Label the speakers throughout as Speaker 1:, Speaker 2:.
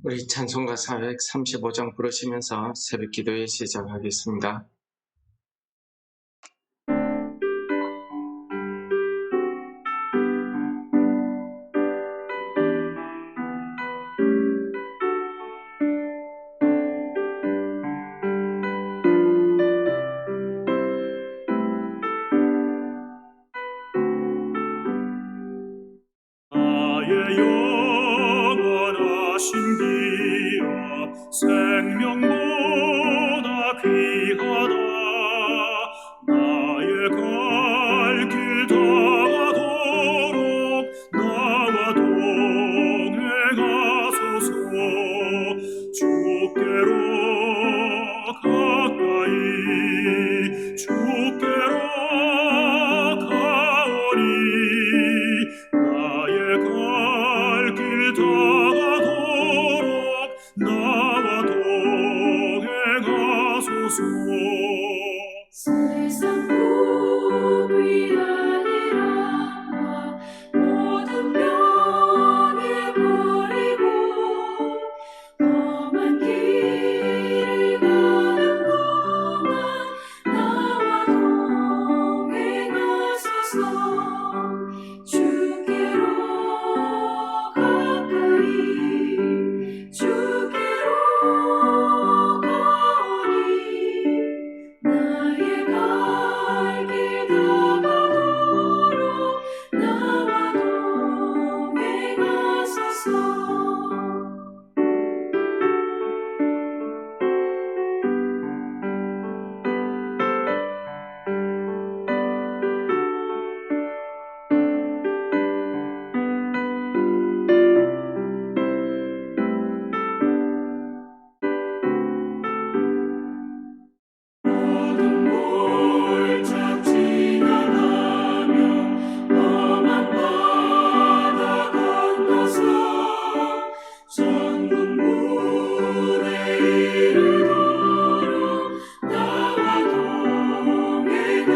Speaker 1: 우리 찬송가 435장 부르시면서 새벽 기도에 시작하겠습니다.
Speaker 2: 나의 영원하신 기업 생명보다 귀하다. 나의 갈 길 다가도록 나와 동행하소서. 주께로 가까이 주께로 가오니 나의 갈 길 다가도록 나와 동행하소서.
Speaker 3: 세상 복이 아니라 모든 명예버리고 험한 길을 가는 동안 나와 동행하소서. 주께로 가까이 주께로 가오니 나의 갈 길 다가도록 나와 동행하소서. 모든 몰짝 지나가며 험한 바다 건너서 천국 문에 이르도록 나와 동행하소서.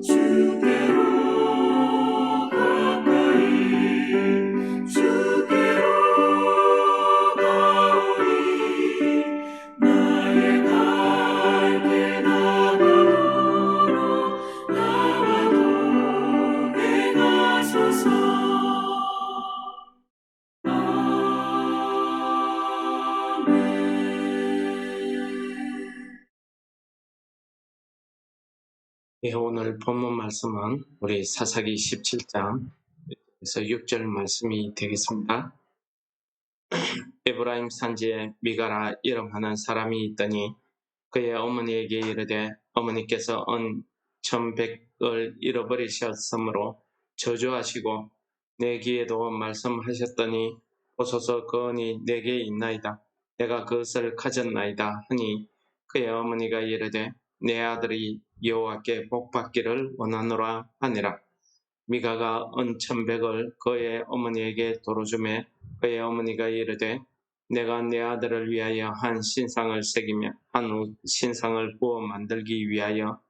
Speaker 3: 주께로 가까이 주께로 가오니 나의 갈 길 다가도록 나와 동행하소서.
Speaker 1: 오늘 본문 말씀은 우리 사사기 17장에서 6절 말씀이 되겠습니다. 에브라임 산지에 미가라 이름하는 사람이 있더니 그의 어머니에게 이르되 어머니께서 은 1,100을 잃어버리셨으므로 저주하시고 내 귀에도 말씀하셨더니 보소서 그 은이 내게 있나이다. 내가 그것을 가졌나이다 하니 그의 어머니가 이르되 내 아들이 여호와께 복받기를 원하노라 하니라. 미가가 은 1,100을 그의 어머니에게 도로 주매 그의 어머니가 이르되 내가 내 아들을 위하여 한 신상을 새기며 한 신상을 구워 만들기 위하여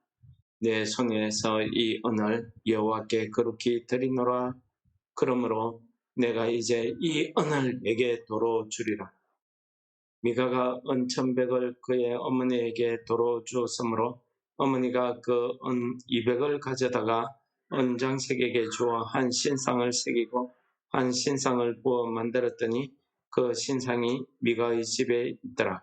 Speaker 1: 내 손에서 이 은을 여호와께 거룩히 드리노라. 그러므로 내가 이제 이 은을 내게 도로 주리라. 미가가 은 1,100을 그의 어머니에게 도로 주었으므로 어머니가 그 은 200을 가져다가 은장색에게 주어 한 신상을 새기고 한 신상을 부어 만들었더니 그 신상이 미가의 집에 있더라.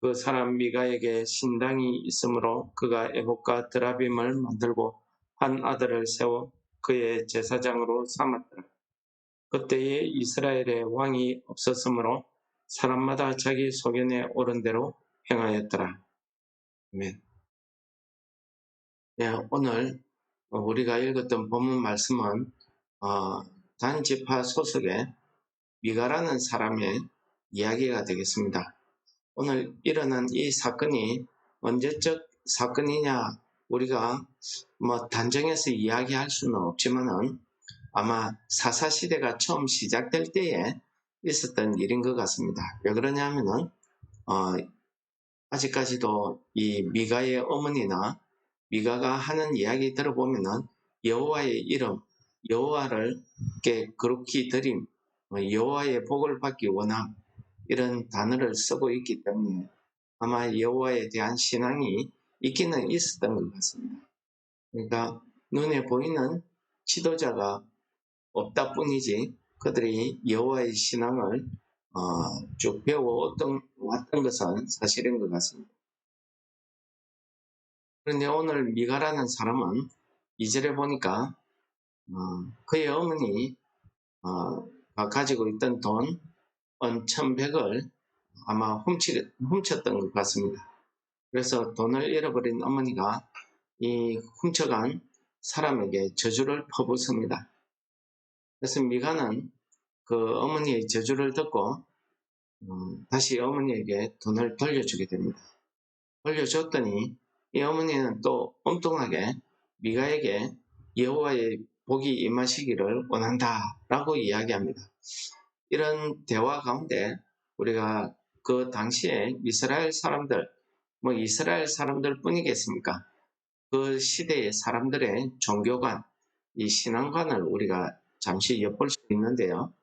Speaker 1: 그 사람 미가에게 신당이 있으므로 그가 에봇과 드라빔을 만들고 한 아들을 세워 그의 제사장으로 삼았더라. 그때에 이스라엘에 왕이 없었으므로 사람마다 자기 소견에 옳은 대로 행하였더라. 아멘. 네, 오늘 우리가 읽었던 본문 말씀은 단 지파 소속의 미가라는 사람의 이야기가 되겠습니다. 오늘 일어난 이 사건이 언제적 사건이냐 우리가 단정해서 이야기할 수는 없지만은 아마 사사시대가 처음 시작될 때에 있었던 일인 것 같습니다. 왜 그러냐면은 아직까지도 이 미가의 어머니나 미가가 하는 이야기 들어보면은 여호와의 이름, 여호와를 거룩히 드림, 여호와의 복을 받기 원함 이런 단어를 쓰고 있기 때문에 아마 여호와에 대한 신앙이 있기는 있었던 것 같습니다. 그러니까 눈에 보이는 지도자가 없다 뿐이지 그들이 여호와의 신앙을 쭉 배워왔던 것은 사실인 것 같습니다. 그런데 오늘 미가라는 사람은 2절에 보니까 그의 어머니 가지고 있던 돈 1,100을 아마 훔쳤던 것 같습니다. 그래서 돈을 잃어버린 어머니가 이 훔쳐간 사람에게 저주를 퍼붓습니다. 그래서 미가는 그 어머니의 저주를 듣고 다시 어머니에게 돈을 돌려주게 됩니다. 돌려줬더니 이 어머니는 또 엉뚱하게 미가에게 여호와의 복이 임하시기를 원한다 라고 이야기합니다. 이런 대화 가운데 우리가 그 당시에 이스라엘 사람들 뿐이겠습니까? 그 시대의 사람들의 종교관, 이 신앙관을 우리가 잠시 엿볼 수 있는데요.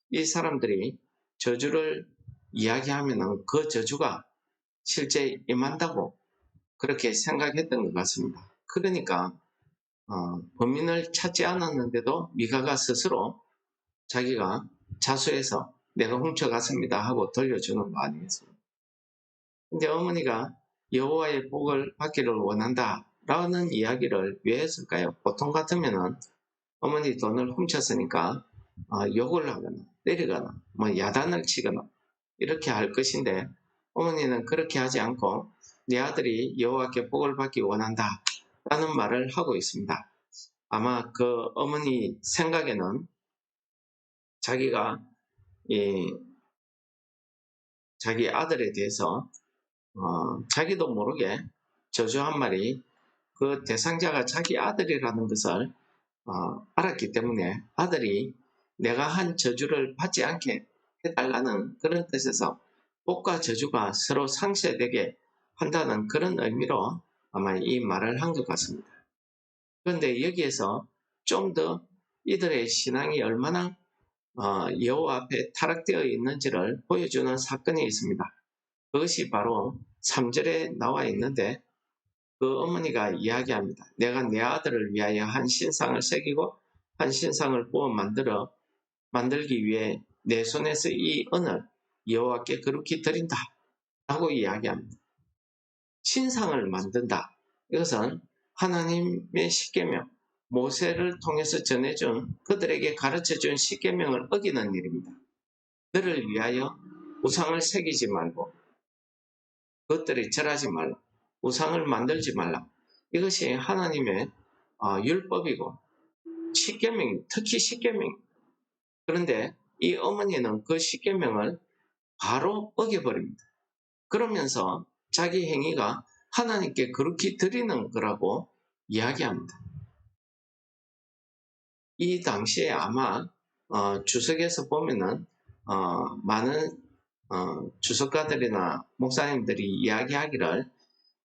Speaker 1: 이 사람들이 저주를 이야기하면 그 저주가 실제 임한다고 그렇게 생각했던 것 같습니다. 그러니까 범인을 찾지 않았는데도 미가가 스스로 자기가 자수해서 내가 훔쳐갔습니다 하고 돌려주는 거 아니겠습니까? 근데 어머니가 여호와의 복을 받기를 원한다 라는 이야기를 왜 했을까요? 보통 같으면은 어머니 돈을 훔쳤으니까 욕을 하거나 때리거나 야단을 치거나 이렇게 할 것인데 어머니는 그렇게 하지 않고 내 아들이 여호와께 복을 받기 원한다 라는 말을 하고 있습니다. 아마 그 어머니 생각에는 자기가 자기 아들에 대해서 자기도 모르게 저주 한 말이 그 대상자가 자기 아들이라는 것을 알았기 때문에 아들이 내가 한 저주를 받지 않게 해달라는 그런 뜻에서 복과 저주가 서로 상쇄되게 한다는 그런 의미로 아마 이 말을 한 것 같습니다. 그런데 여기에서 좀 더 이들의 신앙이 얼마나 여호와 앞에 타락되어 있는지를 보여주는 사건이 있습니다. 그것이 바로 3절에 나와 있는데 그 어머니가 이야기합니다. 내가 내 아들을 위하여 한 신상을 새기고 한 신상을 부어 만들기 위해 내 손에서 이 은을 여호와께 거룩히 드린다 라고 이야기합니다. 신상을 만든다. 이것은 하나님의 십계명, 모세를 통해서 전해준 그들에게 가르쳐준 십계명을 어기는 일입니다. 그를 위하여 우상을 새기지 말고 그것들이 절하지 말라. 우상을 만들지 말라. 이것이 하나님의 율법이고 십계명, 특히 십계명. 그런데 이 어머니는 그 십계명을 바로 어겨버립니다. 그러면서 자기 행위가 하나님께 거룩히 드리는 거라고 이야기합니다. 이 당시에 아마 주석에서 보면은 많은 주석가들이나 목사님들이 이야기하기를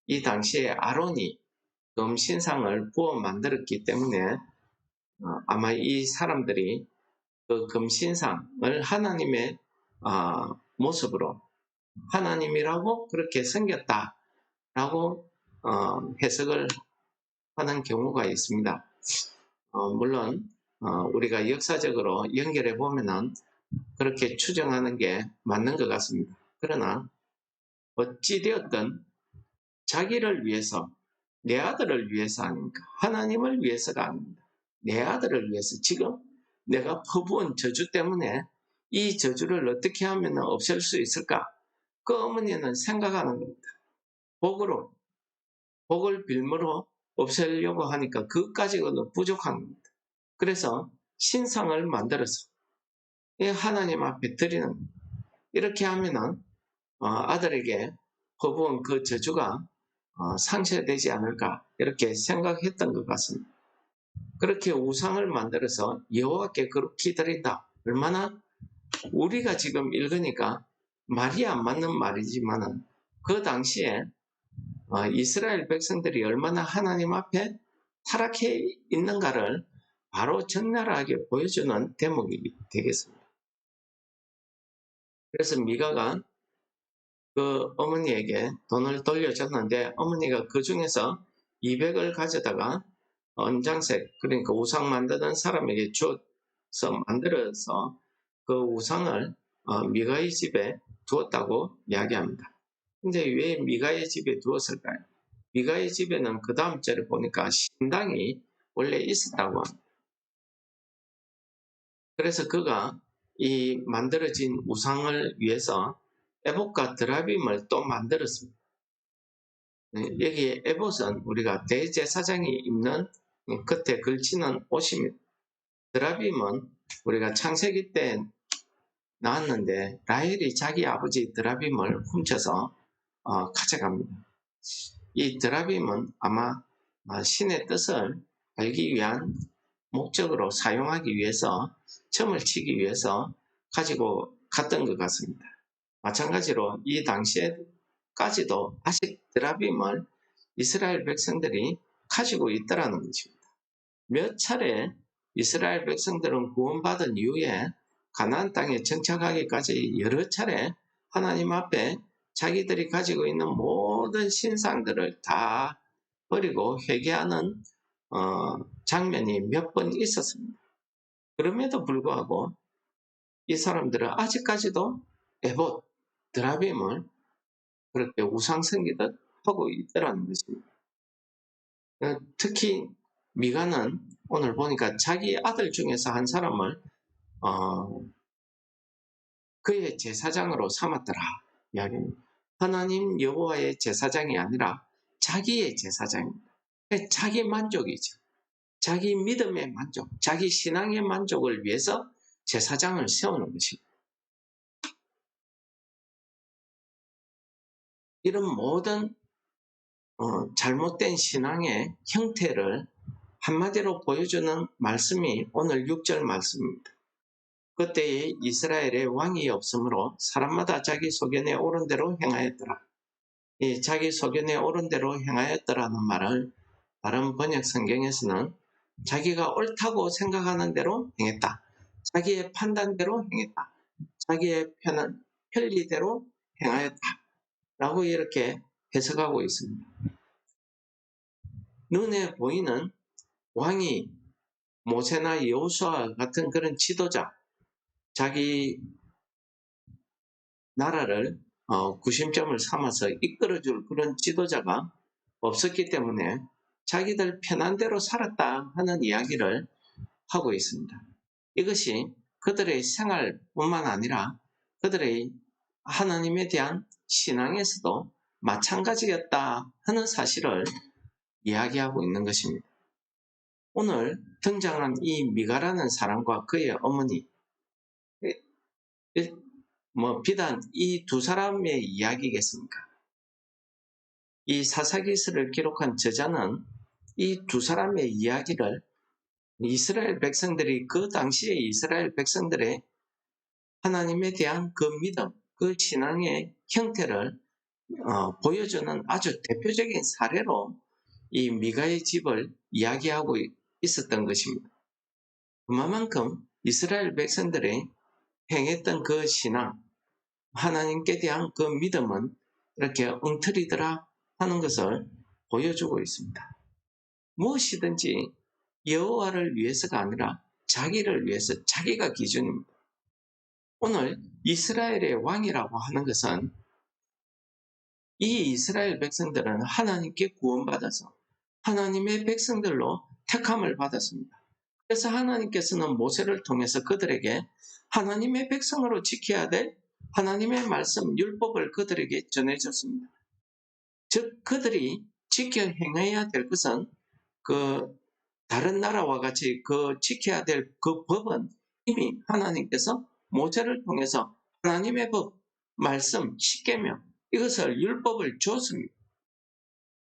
Speaker 1: 이 당시에 아론이 금신상을 부어 만들었기 때문에 아마 이 사람들이 그 금신상을 하나님의 모습으로 하나님이라고 그렇게 생겼다라고 해석을 하는 경우가 있습니다. 물론 우리가 역사적으로 연결해 보면은 그렇게 추정하는 게 맞는 것 같습니다. 그러나 어찌되었든 자기를 위해서, 내 아들을 위해서 아닙니까? 하나님을 위해서가 아닙니다. 내 아들을 위해서 지금 내가 퍼부은 저주 때문에 이 저주를 어떻게 하면 없앨 수 있을까? 그 어머니는 생각하는 겁니다. 복을 빌므로 없애려고 하니까 그것까지는 부족한 겁니다. 그래서 신상을 만들어서 하나님 앞에 드리는 겁니다. 이렇게 하면은 아들에게 퍼부은 그 저주가 상쇄되지 않을까 이렇게 생각했던 것 같습니다. 그렇게 우상을 만들어서 여호와께 거룩히 드린다. 얼마나 우리가 지금 읽으니까 말이 안 맞는 말이지만은 그 당시에 이스라엘 백성들이 얼마나 하나님 앞에 타락해 있는가를 바로 적나라하게 보여주는 대목이 되겠습니다. 그래서 미가가 그 어머니에게 돈을 돌려줬는데 어머니가 그 중에서 200을 가져다가 언장색, 그러니까 우상 만드는 사람에게 줘서 만들어서 그 우상을 미가의 집에 두었다고 이야기합니다. 근데 왜 미가의 집에 두었을까요? 미가의 집에는 그 다음 절에 보니까 신당이 원래 있었다고 합니다. 그래서 그가 이 만들어진 우상을 위해서 에봇과 드라빔을 또 만들었습니다. 여기 에봇은 우리가 대제사장이 입는 겉에 걸치는 옷입니다. 드라빔은 우리가 창세기 때 나왔는데 라헬이 자기 아버지 드라빔을 훔쳐서 가져갑니다. 이 드라빔은 아마 신의 뜻을 알기 위한 목적으로 사용하기 위해서 점을 치기 위해서 가지고 갔던 것 같습니다. 마찬가지로 이 당시에까지도 아직 드라빔을 이스라엘 백성들이 가지고 있더라는 것입니다. 몇 차례 이스라엘 백성들은 구원받은 이후에 가나안 땅에 정착하기까지 여러 차례 하나님 앞에 자기들이 가지고 있는 모든 신상들을 다 버리고 회개하는 장면이 몇 번 있었습니다. 그럼에도 불구하고 이 사람들은 아직까지도 에봇, 드라빔을 그렇게 우상성기듯 하고 있더라는 것입니다. 특히 미가는 오늘 보니까 자기 아들 중에서 한 사람을 그의 제사장으로 삼았더라 이야기입니다. 하나님 여호와의 제사장이 아니라 자기의 제사장입니다. 자기 만족이죠. 자기 믿음의 만족, 자기 신앙의 만족을 위해서 제사장을 세우는 것입니다. 이런 모든 잘못된 신앙의 형태를 한마디로 보여주는 말씀이 오늘 6절 말씀입니다. 그때에 이스라엘의 왕이 없으므로 사람마다 자기 소견에 옳은 대로 행하였더라. 이 자기 소견에 옳은 대로 행하였더라는 말을 다른 번역 성경에서는 자기가 옳다고 생각하는 대로 행했다. 자기의 판단대로 행했다. 자기의 편리대로 행하였다. 라고 이렇게 해석하고 있습니다. 눈에 보이는 왕이 모세나 여호수아 같은 그런 지도자, 자기 나라를 구심점을 삼아서 이끌어줄 그런 지도자가 없었기 때문에 자기들 편한 대로 살았다 하는 이야기를 하고 있습니다. 이것이 그들의 생활뿐만 아니라 그들의 하나님에 대한 신앙에서도 마찬가지였다 하는 사실을 이야기하고 있는 것입니다. 오늘 등장한 이 미가라는 사람과 그의 어머니, 비단 이 두 사람의 이야기겠습니까? 이 사사기서를 기록한 저자는 이 두 사람의 이야기를 이스라엘 백성들이 그 당시에 이스라엘 백성들의 하나님에 대한 그 믿음, 그 신앙의 형태를 보여주는 아주 대표적인 사례로 이 미가의 집을 이야기하고 있었던 것입니다. 그만큼 이스라엘 백성들이 행했던 그 신앙, 하나님께 대한 그 믿음은 이렇게 엉터리더라 하는 것을 보여주고 있습니다. 무엇이든지 여호와를 위해서가 아니라 자기를 위해서, 자기가 기준입니다. 오늘 이스라엘의 왕이라고 하는 것은 이 이스라엘 백성들은 하나님께 구원받아서 하나님의 백성들로 택함을 받았습니다. 그래서 하나님께서는 모세를 통해서 그들에게 하나님의 백성으로 지켜야 될 하나님의 말씀, 율법을 그들에게 전해줬습니다. 즉 그들이 지켜 행해야 될 것은 그 다른 나라와 같이 그 지켜야 될 그 법은 이미 하나님께서 모세를 통해서 하나님의 법, 말씀, 십계명 이것을 율법을 줬습니다.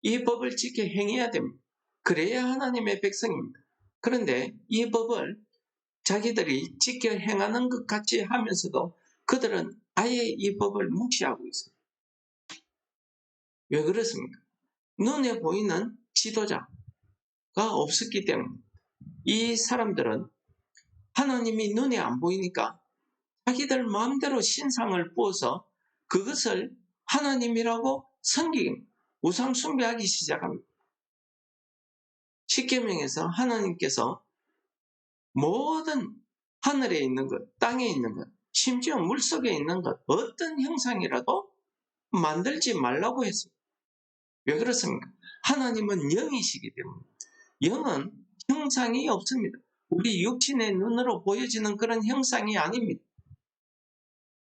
Speaker 1: 이 법을 지켜 행해야 됩니다. 그래야 하나님의 백성입니다. 그런데 이 법을 자기들이 지켜 행하는 것 같이 하면서도 그들은 아예 이 법을 무시하고 있습니다. 왜 그렇습니까? 눈에 보이는 지도자가 없었기 때문에 이 사람들은 하나님이 눈에 안 보이니까 자기들 마음대로 신상을 부어서 그것을 하나님이라고 우상 숭배하기 시작합니다. 십계명에서 하나님께서 모든 하늘에 있는 것, 땅에 있는 것, 심지어 물속에 있는 것, 어떤 형상이라도 만들지 말라고 했습니다. 왜 그렇습니까? 하나님은 영이시기 때문에. 영은 형상이 없습니다. 우리 육신의 눈으로 보여지는 그런 형상이 아닙니다.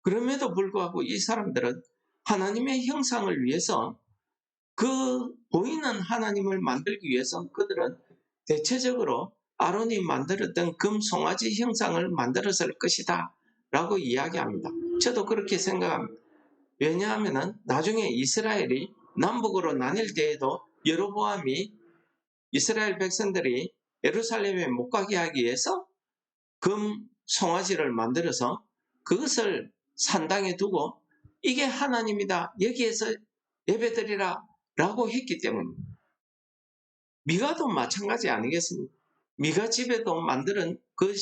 Speaker 1: 그럼에도 불구하고 이 사람들은 하나님의 형상을 위해서 그 보이는 하나님을 만들기 위해서 그들은 대체적으로 아론이 만들었던 금 송아지 형상을 만들었을 것이다 라고 이야기합니다. 저도 그렇게 생각합니다. 왜냐하면 나중에 이스라엘이 남북으로 나뉠 때에도 여로보암이 이스라엘 백성들이 예루살렘에 못 가게 하기 위해서 금 송아지를 만들어서 그것을 산당에 두고 이게 하나님이다, 여기에서 예배드리라 라고 했기 때문입니다. 미가도 마찬가지 아니겠습니까? 미가 집에도 만드는 그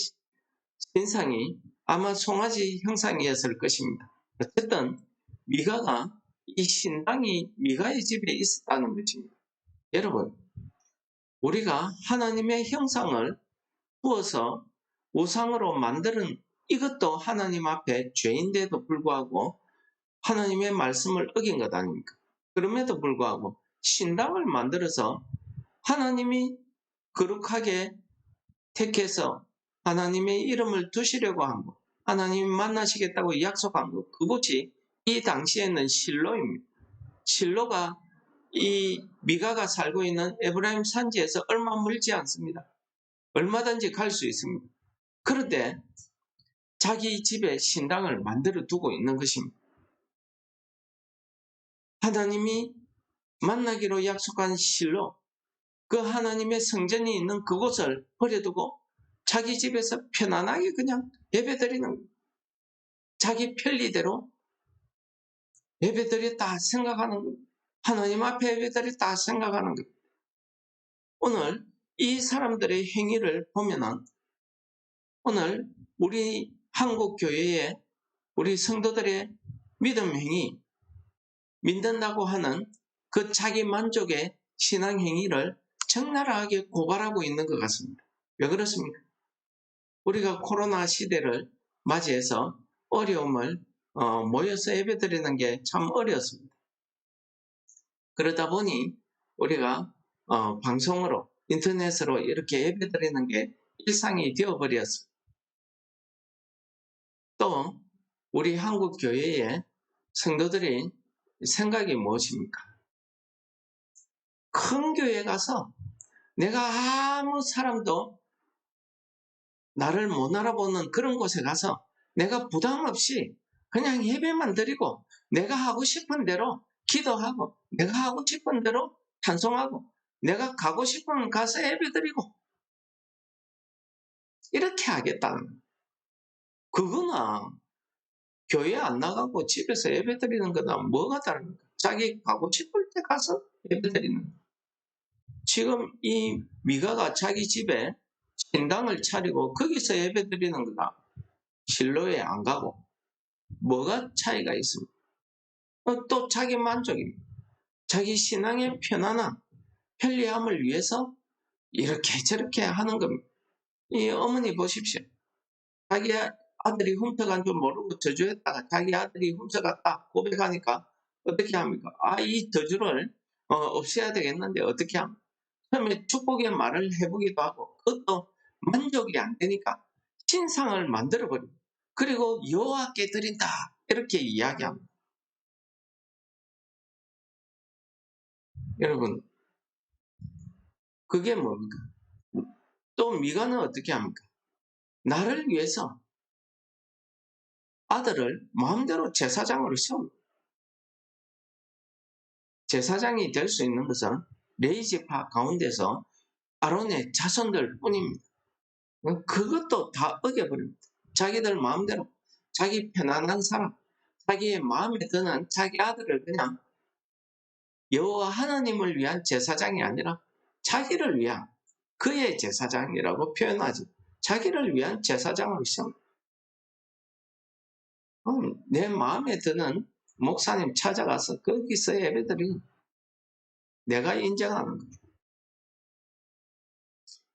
Speaker 1: 신상이 아마 송아지 형상이었을 것입니다. 어쨌든 미가가 이 신당이 미가의 집에 있었다는 것입니다. 여러분, 우리가 하나님의 형상을 부어서 우상으로 만드는 이것도 하나님 앞에 죄인데도 불구하고 하나님의 말씀을 어긴 것 아닙니까? 그럼에도 불구하고 신당을 만들어서 하나님이 거룩하게 택해서 하나님의 이름을 두시려고 한 것, 하나님이 만나시겠다고 약속한 것, 그곳이 이 당시에는 실로입니다. 실로가 이 미가가 살고 있는 에브라임 산지에서 얼마 멀지 않습니다. 얼마든지 갈 수 있습니다. 그런데 자기 집에 신당을 만들어 두고 있는 것입니다. 하나님이 만나기로 약속한 실로, 그 하나님의 성전이 있는 그곳을 버려두고 자기 집에서 편안하게 그냥 예배드리는, 자기 편리대로 예배드렸다 생각하는 것, 하나님 앞에 예배드렸다 생각하는 것. 오늘 이 사람들의 행위를 보면은 오늘 우리 한국 교회의 우리 성도들의 믿음 행위, 믿는다고 하는 그 자기 만족의 신앙 행위를 적나라하게 고발하고 있는 것 같습니다. 왜 그렇습니까? 우리가 코로나 시대를 맞이해서 어려움을 모여서 예배드리는 게 참 어려웠습니다. 그러다 보니 우리가 방송으로, 인터넷으로 이렇게 예배드리는 게 일상이 되어버렸습니다. 또 우리 한국 교회의 성도들이 생각이 무엇입니까? 큰 교회 가서 내가 아무 사람도 나를 못 알아보는 그런 곳에 가서 내가 부담 없이 그냥 예배만 드리고 내가 하고 싶은 대로 기도하고 내가 하고 싶은 대로 찬송하고 내가 가고 싶으면 가서 예배 드리고 이렇게 하겠다는 거예요. 그거나 교회 안 나가고 집에서 예배 드리는 거나 뭐가 다릅니까? 자기 가고 싶을 때 가서 예배 드리는 거예요. 지금 이 미가가 자기 집에 신당을 차리고 거기서 예배 드리는 거다. 실로에 안 가고 뭐가 차이가 있습니까? 또 자기 만족입니다. 자기 신앙의 편안함, 편리함을 위해서 이렇게 저렇게 하는 겁니다. 이 어머니 보십시오. 자기 아들이 훔쳐간 줄 모르고 저주했다가 자기 아들이 훔쳐갔다 고백하니까 어떻게 합니까? 이 저주를 없애야 되겠는데 어떻게 합니까? 처음에 축복의 말을 해보기도 하고 그것도 만족이 안 되니까 신상을 만들어버립니다. 그리고 여호와께 드린다 이렇게 이야기합니다. 여러분, 그게 뭡니까? 또 미가는 어떻게 합니까? 나를 위해서 아들을 마음대로 제사장으로 세웁니다. 제사장이 될 수 있는 것은 레위지파 가운데서 아론의 자손들 뿐입니다. 그것도 다 어겨버립니다. 자기들 마음대로, 자기 편안한 사람, 자기의 마음에 드는 자기 아들을 그냥 여호와 하나님을 위한 제사장이 아니라 자기를 위한 그의 제사장이라고 표현하지, 자기를 위한 제사장을 세웁니다. 내 마음에 드는 목사님 찾아가서 거기서 예배드리 내가 인정하는 거예요.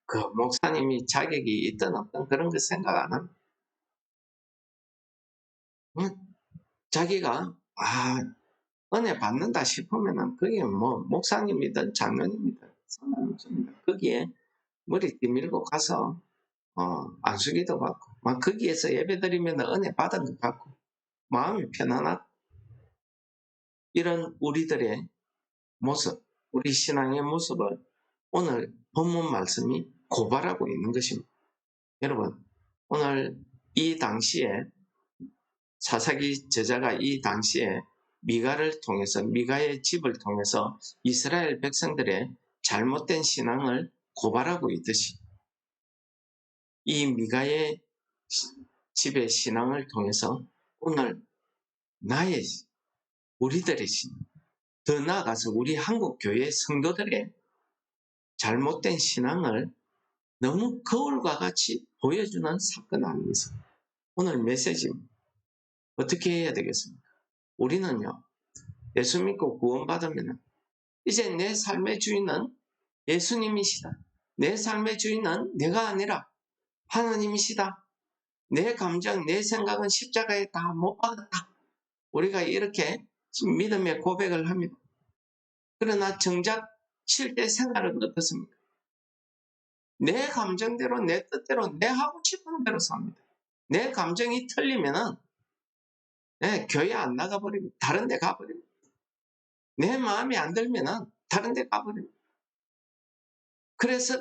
Speaker 1: 그 목사님이 자격이 있든 없든 그런 거 생각 안 합니다. 자기가 은혜 받는다 싶으면은 그게 뭐 목사님이든 장로님이든 상관없습니다. 거기에 머리띠 밀고 가서 안수기도 받고 막 거기에서 예배드리면 은혜 받은 것 같고 마음이 편안하고 이런 우리들의 모습, 우리 신앙의 모습을 오늘 본문 말씀이 고발하고 있는 것입니다. 여러분, 오늘 이 당시에 사사기 저자가 이 당시에 미가를 통해서 미가의 집을 통해서 이스라엘 백성들의 잘못된 신앙을 고발하고 있듯이 이 미가의 집의 신앙을 통해서 오늘 우리들의 신앙, 더 나아가서 우리 한국 교회 성도들의 잘못된 신앙을 너무 거울과 같이 보여주는 사건 아니겠습니까? 오늘 메시지는 어떻게 해야 되겠습니까? 우리는요, 예수 믿고 구원받으면 이제 내 삶의 주인은 예수님이시다. 내 삶의 주인은 내가 아니라 하나님이시다. 내 감정, 내 생각은 십자가에 다 못 박았다. 우리가 이렇게 믿음의 고백을 합니다. 그러나 정작 실제 생활은 어떻습니까? 내 감정대로, 내 뜻대로, 내 하고 싶은 대로 삽니다. 내 감정이 틀리면은 교회 안 나가버립니다. 다른 데 가버립니다. 내 마음에 안 들면은 다른 데 가버립니다. 그래서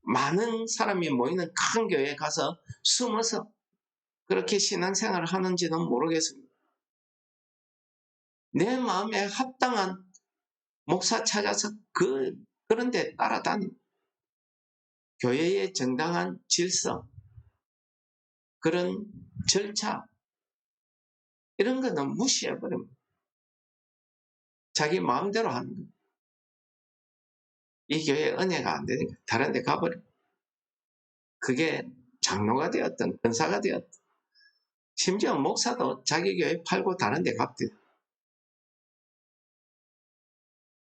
Speaker 1: 많은 사람이 모이는 큰 교회에 가서 숨어서 그렇게 신앙생활을 하는지는 모르겠습니다. 내 마음에 합당한 목사 찾아서 그런 데 따라다닙니다. 교회의 정당한 질서, 그런 절차, 이런 거는 무시해버립니다. 자기 마음대로 하는 거예요. 이 교회 은혜가 안 되니까 다른 데 가버립니다. 그게 장로가 되었든 권사가 되었든 심지어 목사도 자기 교회 팔고 다른 데 갑니다.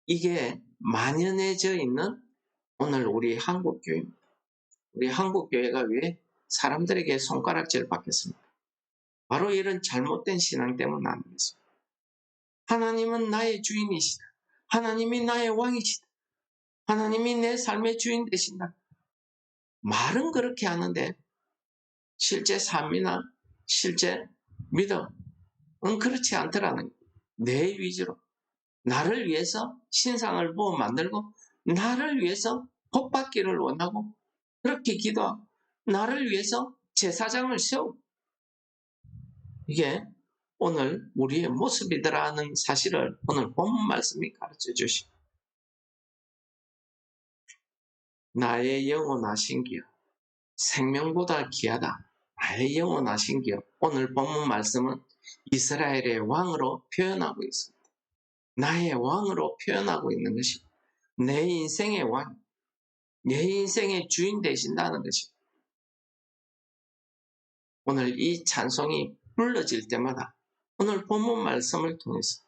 Speaker 1: 이게 만연해져 있는 오늘 우리 한국교회입니다. 우리 한국교회가 왜 사람들에게 손가락질 받겠습니까? 바로 이런 잘못된 신앙 때문 아니겠습니까? 하나님은 나의 주인이시다. 하나님이 나의 왕이시다. 하나님이 내 삶의 주인 되신다. 말은 그렇게 하는데 실제 삶이나 실제 믿음은 그렇지 않더라는 거예요. 내 위주로 나를 위해서 신상을 보호 만들고 나를 위해서 복받기를 원하고 그렇게 기도하고 나를 위해서 제사장을 세우고 이게 오늘 우리의 모습이더라는 사실을 오늘 본문 말씀이 가르쳐 주시고 나의 영원하신 기업 생명보다 귀하다. 나의 영원하신 기업 오늘 본문 말씀은 이스라엘의 왕으로 표현하고 있습니다. 나의 왕으로 표현하고 있는 것이 내 인생의 왕, 내 인생의 주인 되신다는 것이 오늘 이 찬송이 불러질 때마다 오늘 본문 말씀을 통해서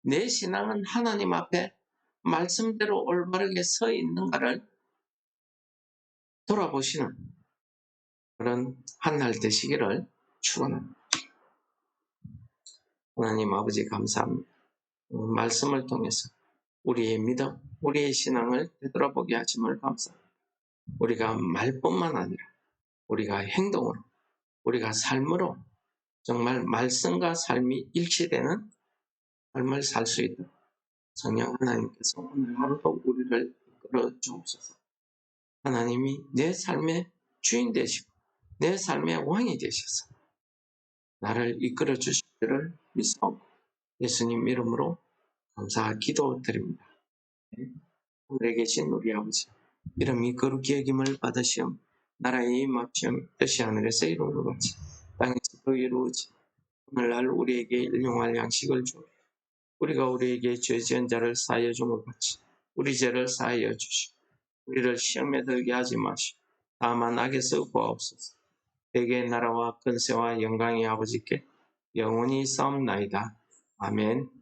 Speaker 1: 내 신앙은 하나님 앞에 말씀대로 올바르게 서 있는가를 돌아보시는 그런 한날 되시기를 축원합니다. 하나님 아버지 감사합니다. 말씀을 통해서 우리의 믿음, 우리의 신앙을 되돌아보게 하심을 감사합니다. 우리가 말뿐만 아니라 우리가 행동으로, 우리가 삶으로 정말 말씀과 삶이 일치되는 삶을 살 수 있도록 성령 하나님께서 오늘 하루도 우리를 이끌어 주옵소서. 하나님이 내 삶의 주인 되시고 내 삶의 왕이 되셔서 나를 이끌어 주시기를 믿사옵고 예수님 이름으로 감사 기도드립니다. 하늘에 계신 우리 아버지 이름이 거룩히 여김을 받으시오. 나라의 임하시오. 뜻이 하늘에서 이루어진 것 같이 땅에서도 이루어지. 오늘날 우리에게 일용할 양식을 주옵소서. 우리가 우리에게 죄 지은 자를 사하여 준 것 같이 우리 죄를 사하여 주시고 우리를 시험에 들게 하지 마시고 다만 악에서 구하옵소서. 대개의 나라와 권세와 영광이 아버지께 영원히 싸움나이다. 아멘.